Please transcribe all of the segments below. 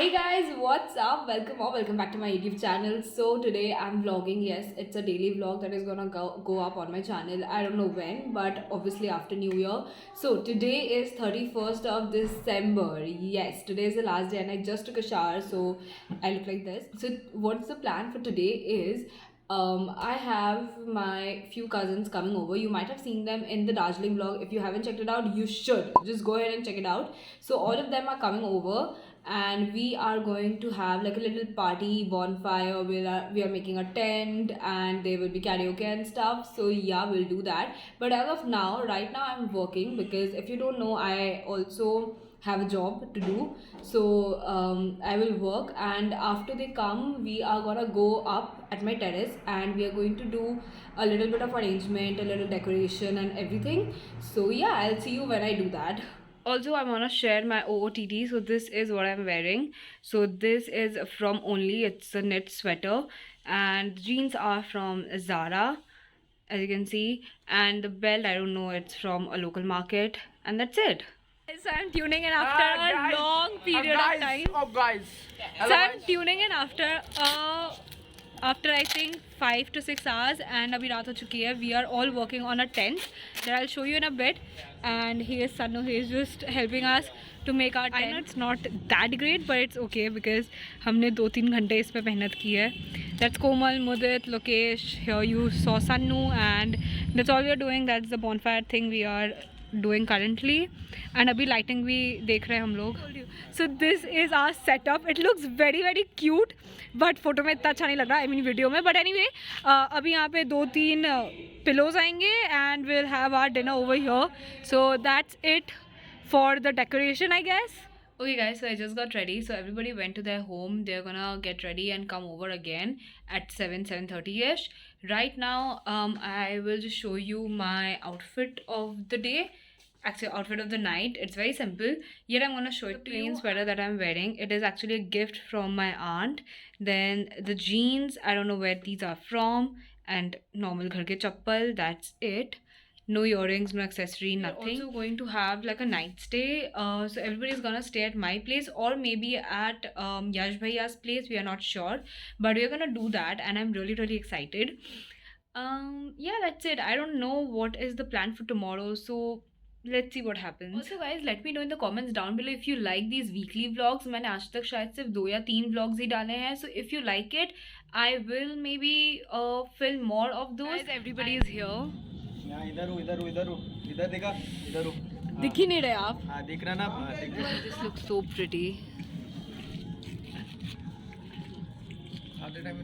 Hey guys, what's up? Welcome or welcome back to my YouTube channel. So today I'm vlogging. Yes, it's a daily vlog that is gonna go up on my channel. I don't know when, but obviously after New Year. So today is 31st of December. Yes, today is the last day and I just took a shower, so I look like this. So what's the plan for today is I have my few cousins coming over. You might have seen them in the Darjeeling vlog. If you haven't checked it out, you should. Just go ahead and check it out. So all of them are coming over and we are going to have like a little party bonfire. We are making a tent and there will be karaoke and stuff. So yeah, we'll do that. But as of now, right now I'm working because if you don't know, I also have a job to do. So I will work, and after they come we are gonna go up at my terrace and we are going to do a little bit of arrangement, a little decoration and everything. So yeah, I'll see you when I do that. Also, I want to share my OOTD. So this is what I'm wearing. So this is from Only. It's a knit sweater and jeans are from Zara, as you can see, and the belt, I don't know, it's from a local market, and that's it. So I'm tuning in after a long period of time. So I'm tuning in after I think 5 to 6 hours, and abhi raat ho chuki hai. We are all working on a tent that I'll show you in a bit. And he is Sanu. He is just helping us to make our tent. I know it's not that great, but it's okay because हमने 2-3 घंटे इस पे मेहनत की है. That's Komal, Mudit, Lokesh. Here you saw Sanu, and that's all we are doing. That's the bonfire thing we are doing currently, and अभी lighting भी देख रहे हैं हम लोग. So this is our setup. It looks very very cute, but photo में इतना अच्छा नहीं लग रहा, I mean वीडियो में. But anyway, अभी यहाँ पे 2-3 pillows आएंगे and we'll have our dinner over here. So that's it for the decoration, I guess. Okay guys, so I just got ready. So everybody went to their home. They're gonna get ready and come over again at 7:30ish. Right now, I will just show you my outfit of the day. Actually, outfit of the night. It's very simple. Yet I'm gonna show you the plain sweater that I'm wearing. It is actually a gift from my aunt. Then the jeans, I don't know where these are from. And normal ghar ke chappal, that's it. No earrings, no accessory, nothing. We're also going to have like a night stay. So everybody's gonna stay at my place or maybe at Yash Bhaiya's place. We are not sure, but we're gonna do that, and I'm really really excited. Yeah, that's it. I don't know what is the plan for tomorrow, so let's see what happens. Also guys, let me know in the comments down below if you like these weekly vlogs. मैंने आज तक शायद सिर्फ 2 या 3 vlogs ही डाले हैं. So if you like it, I will maybe film more of those. Guys, everybody is here. यहाँ इधर हूँ इधर हूँ इधर हूँ इधर देखा इधर हूँ दिख ही नहीं रहे आप. हाँ दिख रहा ना दिख रहा This looks so pretty. आधे टाइम में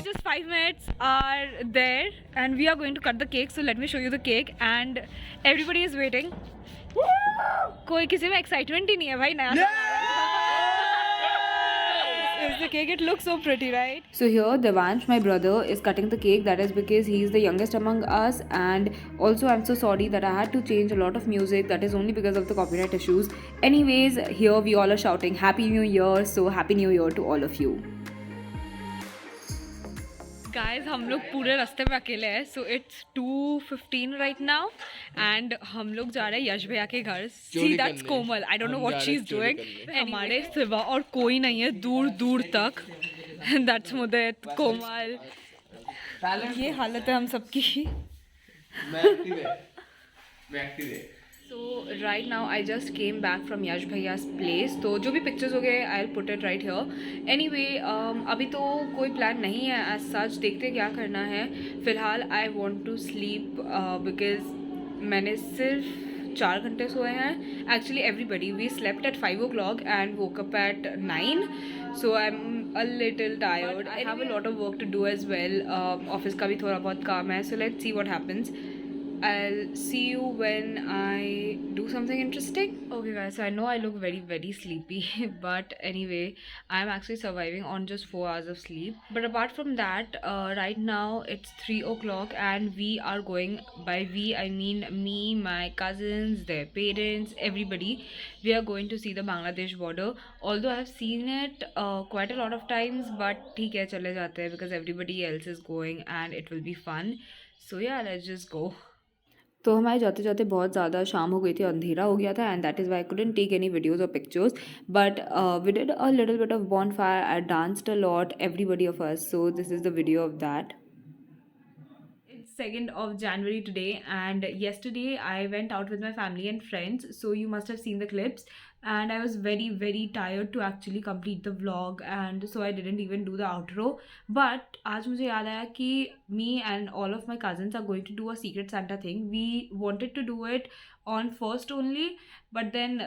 Just 5 minutes are there and we are going to cut the cake. So let me show you the cake and everybody is waiting. कोई किसी में excitement ही नहीं है भाई. नया is the cake. It looks so pretty, right? So here Devansh, my brother, is cutting the cake. That is because he is the youngest among us, and also I'm so sorry that I had to change a lot of music. That is only because of the copyright issues. Anyways, here we all are shouting Happy New Year. So Happy New Year to all of you. Guys, हम लोग पूरे रास्ते में अकेले हैं. So it's 2:15 right now and हम लोग जा रहे हैं यश भैया के घर. See, that's Komal. I don't know what she's doing. हमारे सिवा और कोई नहीं है दूर दूर तक. That's Mudit, Komal. ये हालत है हम सबकी. मैं एक्टिव है So right now I just came back from Yash Bhaiya's place. तो जो भी pictures हो गए I'll put it right here. Anyway, अभी तो कोई plan नहीं है as such. देखते क्या करना है. फिलहाल I want to sleep because मैंने सिर्फ 4 घंटे सोए हैं. Actually everybody, we slept at 5 o'clock and woke up at 9. So I'm a little tired. I have a lot of work to do as well. Office का भी थोड़ा बहुत काम है. So let's see what happens. I'll see you when I do something interesting. Okay, guys, so I know I look very, very sleepy, but anyway, I'm actually surviving on just 4 hours of sleep. But apart from that, right now it's 3 o'clock, and we are going, by we, I mean me, my cousins, their parents, everybody. We are going to see the Bangladesh border. Although I've seen it quite a lot of times, but ठीक है चले जाते हैं because everybody else is going and it will be fun. So yeah, let's just go. तो हमारे जाते जाते बहुत ज़्यादा शाम हो गई थी, अंधेरा हो गया था, and that is why I couldn't take any videos और pictures, but we did a little bit of bonfire, I danced a lot, everybody of us, so this is the video of that. It's 2nd of January today, and yesterday I went out with my family and friends, so you must have seen the clips, and I was very, very tired to actually complete the vlog, and so I didn't even do the outro. But आज मुझे याद आया कि me and all of my cousins are going to do a secret Santa thing. We wanted to do it on first only, but then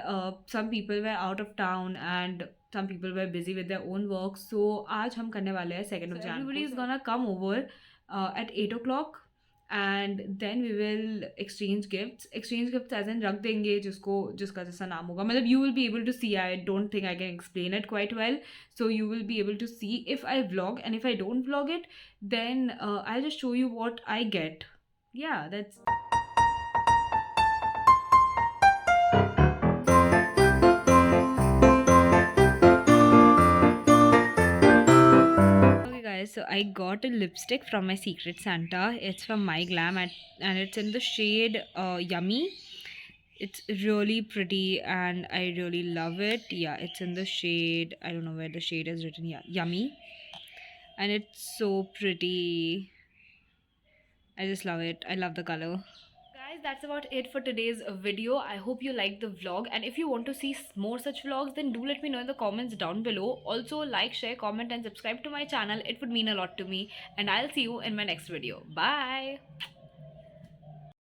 some people were out of town and some people were busy with their own work, so आज हम करने वाले हैं 2nd of January. Everybody is gonna come over at 8 o'clock, and then we will exchange gifts as in रख देंगे जिसको जिसका जैसा नाम होगा, मतलब you will be able to see. I don't think I can explain it quite well, so you will be able to see if I vlog, and if I don't vlog it, then I'll just show you what I get. Yeah, that's. So I got a lipstick from my Secret Santa. It's from My Glam, and it's in the shade Yummy. It's really pretty and I really love it. Yeah, it's in the shade, I don't know where the shade is written. Yeah, Yummy. And it's so pretty. I just love it. I love the color. Guys, that's about it for today's video. I hope you liked the vlog, and if you want to see more such vlogs, then do let me know in the comments down below. Also, like, share, comment and subscribe to my channel. It would mean a lot to me, and I'll see you in my next video. Bye.